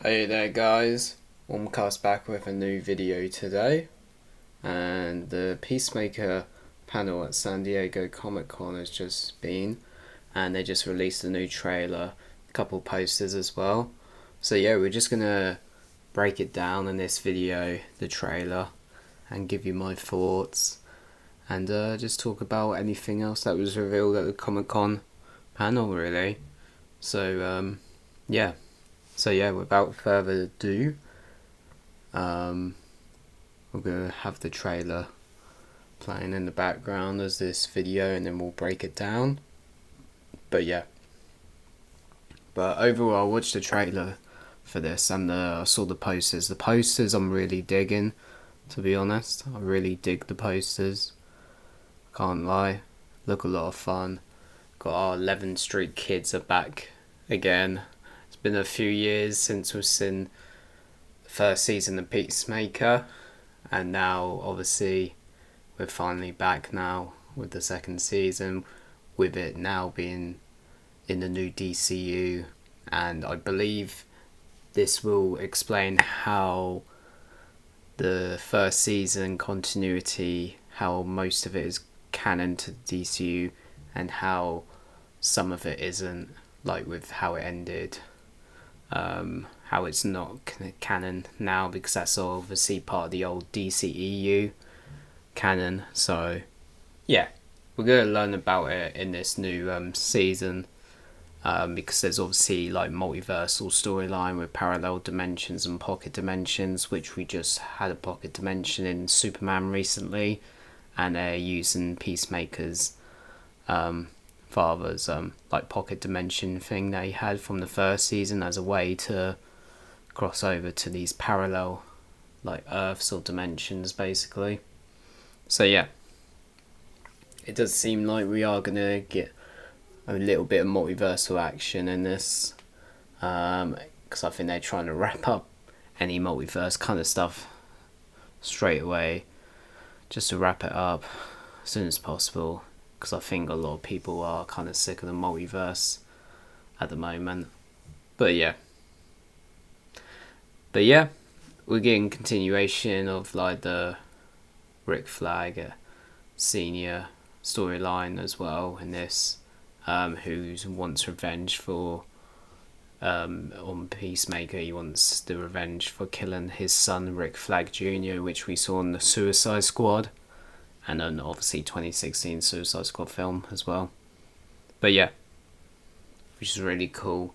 Hey there guys, Warmcast back with a new video today, and the Peacemaker panel at San Diego Comic Con has just been, and they just released a new trailer, a couple posters as well. So yeah, we're just gonna break it down in this video, the trailer, and give you my thoughts, and just talk about anything else that was revealed at the Comic Con panel really. So yeah. So yeah, without further ado, we're gonna have the trailer playing in the background as this video, and then we'll break it down. But yeah, overall, I watched the trailer for this, and I saw the posters. The posters I'm really digging, to be honest. I really dig the posters. Can't lie, look a lot of fun. Got our 11th Street kids are back again. It's been a few years since we've seen the first season of Peacemaker, and now obviously we're finally back now with the second season, with it now being in the new DCU, and I believe this will explain how the first season continuity, how most of it is canon to the DCU and how some of it isn't, like with how it ended. How it's not canon now because that's obviously part of the old DCEU canon. So yeah, we're going to learn about it in this new season, because there's obviously like multiversal storyline with parallel dimensions and pocket dimensions, which we just had a pocket dimension in Superman recently, and they're using Peacemaker's father's like pocket dimension thing they had from the first season as a way to cross over to these parallel like earths or dimensions basically. So yeah, it does seem like we are gonna get a little bit of multiversal action in this, because I think they're trying to wrap up any multiverse kind of stuff straight away, just to wrap it up as soon as possible, because I think a lot of people are kind of sick of the multiverse at the moment. But yeah, we're getting continuation of like the Rick Flag senior storyline as well in this, who wants revenge for on Peacemaker. He wants the revenge for killing his son Rick Flag Jr., which we saw in the Suicide Squad, and then obviously 2016 Suicide Squad film as well. But yeah, which is really cool.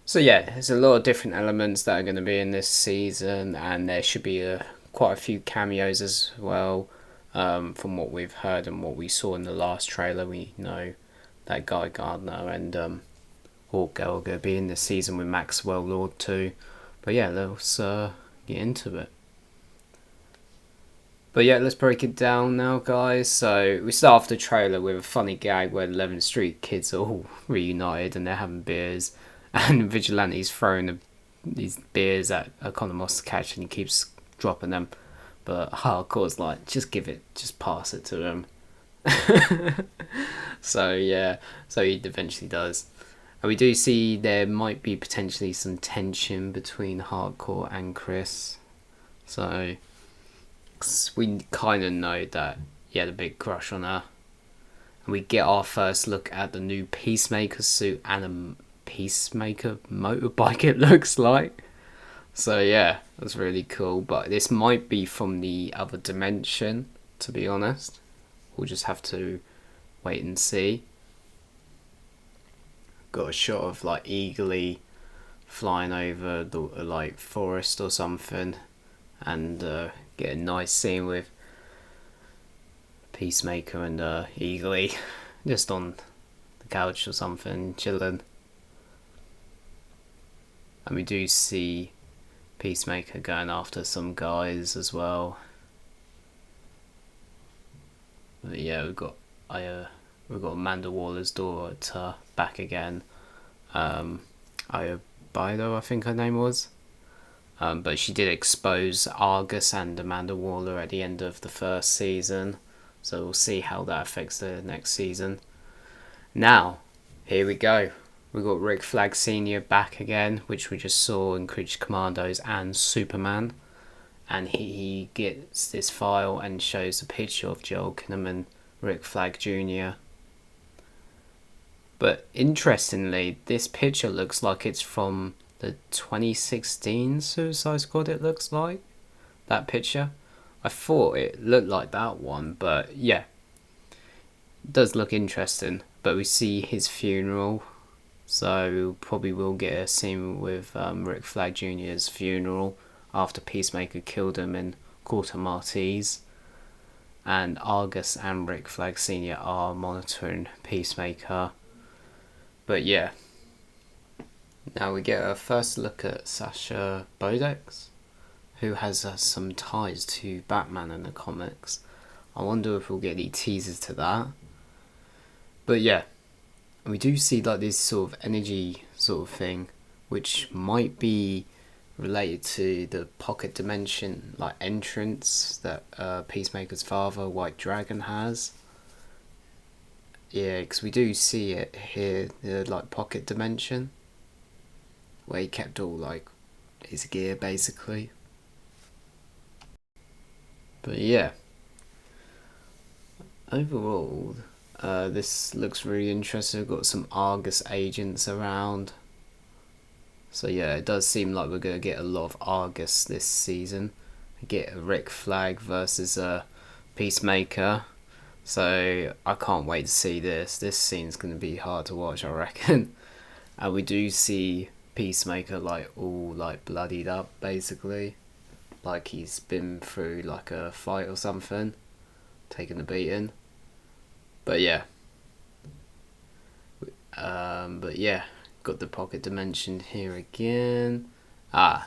So yeah, there's a lot of different elements that are going to be in this season, and there should be quite a few cameos as well. From what we've heard and what we saw in the last trailer, we know that Guy Gardner and Hawkgirl are going to be in this season with Maxwell Lord too. But yeah, let's get into it. But yeah, let's break it down now, guys. So we start off the trailer with a funny gag where the 11th Street kids are all reunited and they're having beers, and Vigilante's throwing these beers at Economos to catch, and he keeps dropping them. But Hardcore's like, just pass it to him. So yeah, so he eventually does. And we do see there might be potentially some tension between Hardcore and Chris. So we kind of know that he had a big crush on her. And we get our first look at the new Peacemaker suit and a Peacemaker motorbike, it looks like. So yeah, that's really cool. But this might be from the other dimension, to be honest. We'll just have to wait and see. Got a shot of like eagerly flying over the like forest or something, and get a nice scene with Peacemaker and Eagly just on the couch or something, chilling. And we do see Peacemaker going after some guys as well. But yeah, we've got Amanda Waller's daughter back again. Aya Bido, I think her name was. But she did expose Argus and Amanda Waller at the end of the first season, so we'll see how that affects the next season. Now, here we go. We got Rick Flag Senior back again, which we just saw in Creature Commandos and Superman. And he gets this file and shows a picture of Joel Kinnaman, Rick Flag Jr. But interestingly, this picture looks like it's from the 2016 Suicide Squad, it looks like. That picture. I thought it looked like that one, but yeah. It does look interesting. But we see his funeral. So we probably will get a scene with Rick Flag Jr.'s funeral after Peacemaker killed him in Corto Maltese. And Argus and Rick Flag Sr. are monitoring Peacemaker. But yeah. Now we get a first look at Sasha Bodex, who has some ties to Batman in the comics. I wonder if we'll get any teasers to that. But yeah. We do see like this sort of energy sort of thing, which might be related to the pocket dimension like entrance that Peacemaker's father, White Dragon, has. Yeah, because we do see it here, the like pocket dimension, where he kept all like his gear basically. But yeah, overall, this looks really interesting. We've got some Argus agents around. So yeah, it does seem like we're going to get a lot of Argus this season. We get a Rick Flag versus a Peacemaker. So I can't wait to see this. This scene's going to be hard to watch, I reckon. And we do see Peacemaker like all like bloodied up basically. Like he's been through like a fight or something. Taking a beating. But yeah. Got the pocket dimension here again. Yeah,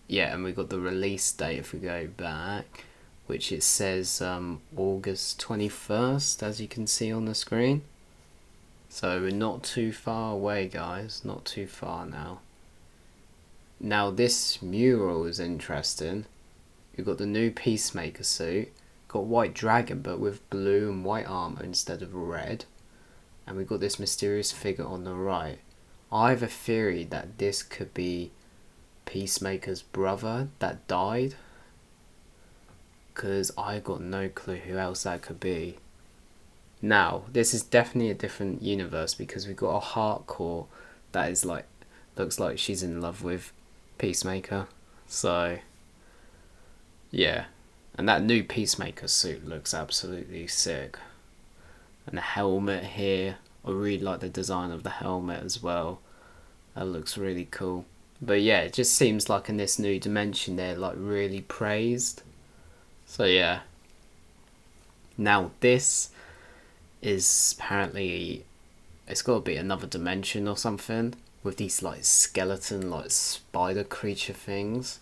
and we got the release date if we go back, which it says August 21st, as you can see on the screen. So we're not too far away, guys. Not too far now. Now this mural is interesting. You've got the new Peacemaker suit. Got White Dragon, but with blue and white armor instead of red. And we've got this mysterious figure on the right. I have a theory that this could be Peacemaker's brother that died. Because I got no clue who else that could be. Now, this is definitely a different universe because we've got a Hardcore that is like, looks like she's in love with Peacemaker. So, yeah. And that new Peacemaker suit looks absolutely sick. And the helmet here, I really like the design of the helmet as well. That looks really cool. But yeah, it just seems like in this new dimension they're like really praised. So yeah. Now this is apparently, it's got to be another dimension or something. With these like skeleton like spider creature things.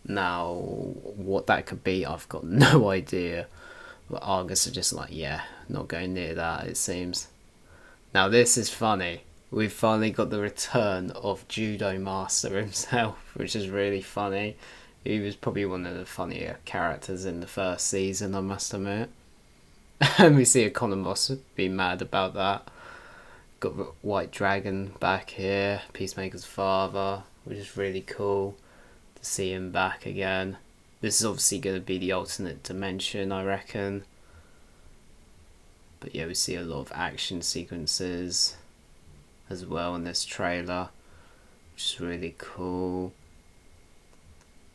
Now what that could be I've got no idea. But Argus are just like, yeah, not going near that it seems. Now this is funny. We've finally got the return of Judo Master himself, which is really funny. He was probably one of the funnier characters in the first season, I must admit. And we see Economos be mad about that. Got White Dragon back here, Peacemaker's father, which is really cool to see him back again. This is obviously going to be the alternate dimension, I reckon. But yeah, we see a lot of action sequences as well in this trailer, which is really cool.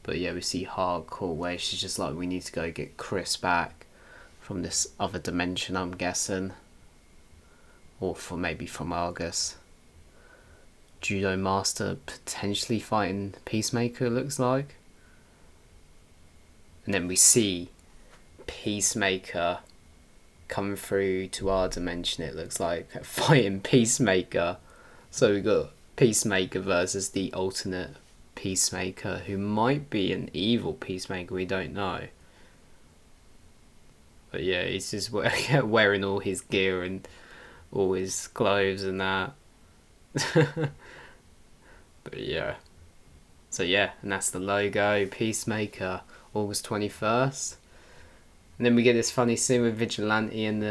But yeah, we see Hardcore where she's just like, we need to go get Chris back from this other dimension, I'm guessing. Or maybe from Argus. Judo Master potentially fighting Peacemaker, looks like. And then we see Peacemaker coming through to our dimension, it looks like, fighting Peacemaker. So we got Peacemaker versus the alternate Peacemaker, who might be an evil Peacemaker, we don't know. But yeah, he's just wearing all his gear and all his clothes and that. But yeah. So yeah, and that's the logo, Peacemaker, August 21st. And then we get this funny scene with Vigilante and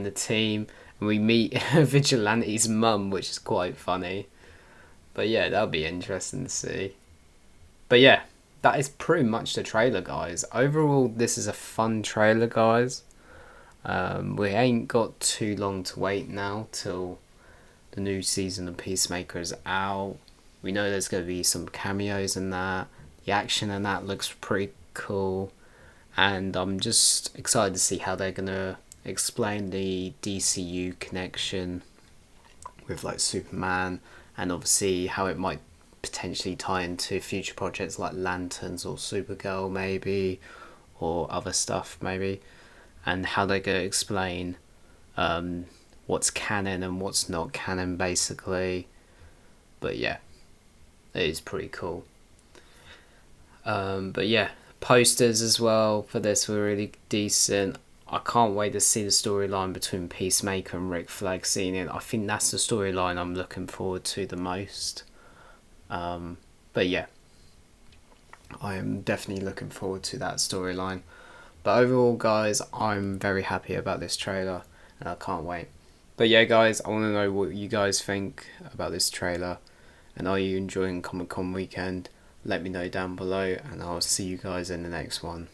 the team, And we meet Vigilante's mum, which is quite funny. But yeah, that'll be interesting to see. But yeah, that is pretty much the trailer, guys. Overall, this is a fun trailer, guys. We ain't got too long to wait now till the new season of Peacemaker is out. We know there's going to be some cameos in that. The action in that looks pretty cool. And I'm just excited to see how they're going to explain the DCU connection with like Superman, and obviously how it might potentially tie into future projects like Lanterns or Supergirl maybe, or other stuff maybe, and how they're going to explain what's canon and what's not canon basically. But yeah, it is pretty cool. But yeah, posters as well for this were really decent. I can't wait to see the storyline between Peacemaker and Rick Flag scene it. I think that's the storyline I'm looking forward to the most. But yeah, I am definitely looking forward to that storyline. But overall, guys, I'm very happy about this trailer and I can't wait. But yeah, guys, I want to know what you guys think about this trailer, and are you enjoying Comic Con weekend? Let me know down below, and I'll see you guys in the next one.